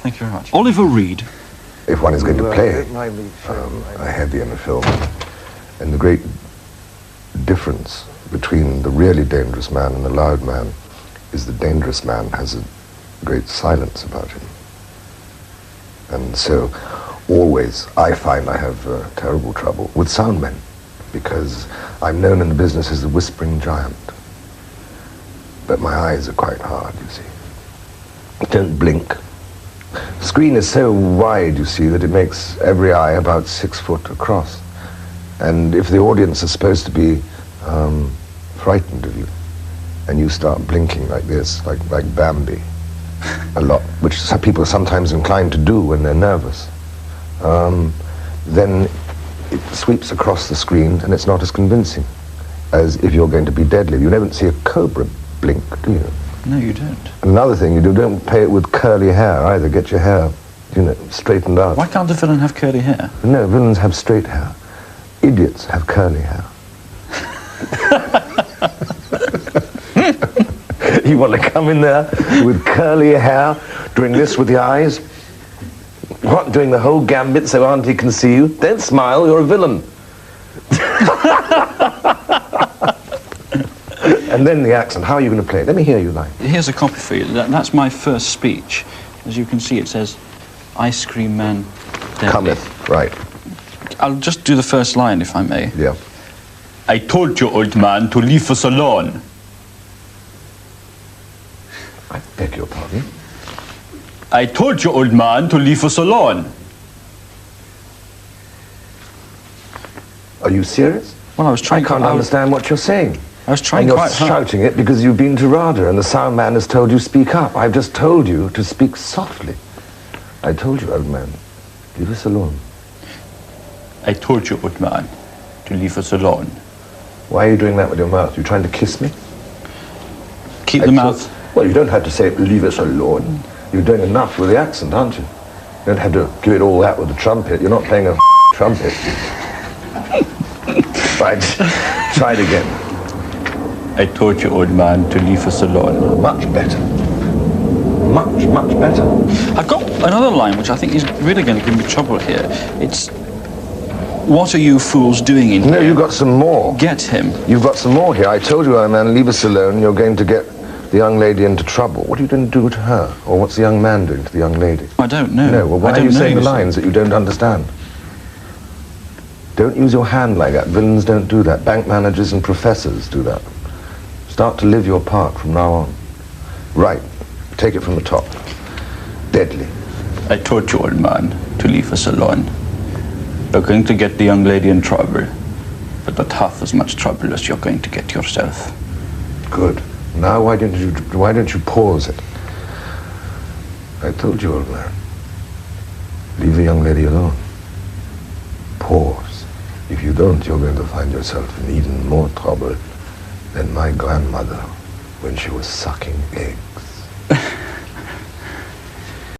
Thank you very much. Oliver Reed. If one is going to play a heavy in a film, and the great difference between the really dangerous man and the loud man is the dangerous man has a great silence about him. And so always I find I have terrible trouble with sound men, because I'm known in the business as the whispering giant. But my eyes are quite hard, you see. Don't blink. The screen is so wide, you see, that it makes every eye about 6 foot across. And if the audience is supposed to be frightened of you, and you start blinking like this, like Bambi, a lot, which some people are sometimes inclined to do when they're nervous, then it sweeps across the screen and it's not as convincing as if you're going to be deadly. You never see a cobra blink, do you? No, you don't. Another thing you do, don't play it with curly hair either. Get your hair, you know, straightened out. Why can't a villain have curly hair? No, villains have straight hair. Idiots have curly hair. You want to come in there with curly hair, doing this with the eyes? What, doing the whole gambit so Auntie can see you? Don't smile, you're a villain. And then the accent, how are you going to play it? Let me hear you line. Here's a copy for you. That's my first speech. As you can see, it says, Ice Cream Man Deadly. Cometh, right. I'll just do the first line, if I may. Yeah. I told you, old man, to leave us alone. I beg your pardon? I told you, old man, to leave us alone. Are you serious? Well, I was trying. I can't understand what you're saying. I was trying and you're quite hard. shouting it because you've been to RADA and the sound man has told you speak up. I've just told you to speak softly. I told you, old man, leave us alone. I told you, old man, to leave us alone. Why are you doing that with your mouth? You trying to kiss me? Keep the mouth. Well, you don't have to say, leave us alone. You're doing enough with the accent, aren't you? You don't have to give it all that with the trumpet. You're not playing a trumpet. Right, try it again. I told you, old man, to leave us alone. Much better. Much, much better. I've got another line which I think is really going to give me trouble here. It's, what are you fools doing in here? No, you've got some more. Get him. You've got some more here. I told you, old man, leave us alone. You're going to get the young lady into trouble. What are you going to do to her? Or what's the young man doing to the young lady? I don't know. No, well, why are you saying the lines that you don't understand? Don't use your hand like that. Villains don't do that. Bank managers and professors do that. Start to live your part from now on. Right. Take it from the top. Deadly. I told you, old man, to leave us alone. You're going to get the young lady in trouble, but not half as much trouble as you're going to get yourself. Good. Now why don't you pause it? I told you, old man. Leave the young lady alone. Pause. If you don't, you're going to find yourself in even more trouble than my grandmother when she was sucking eggs.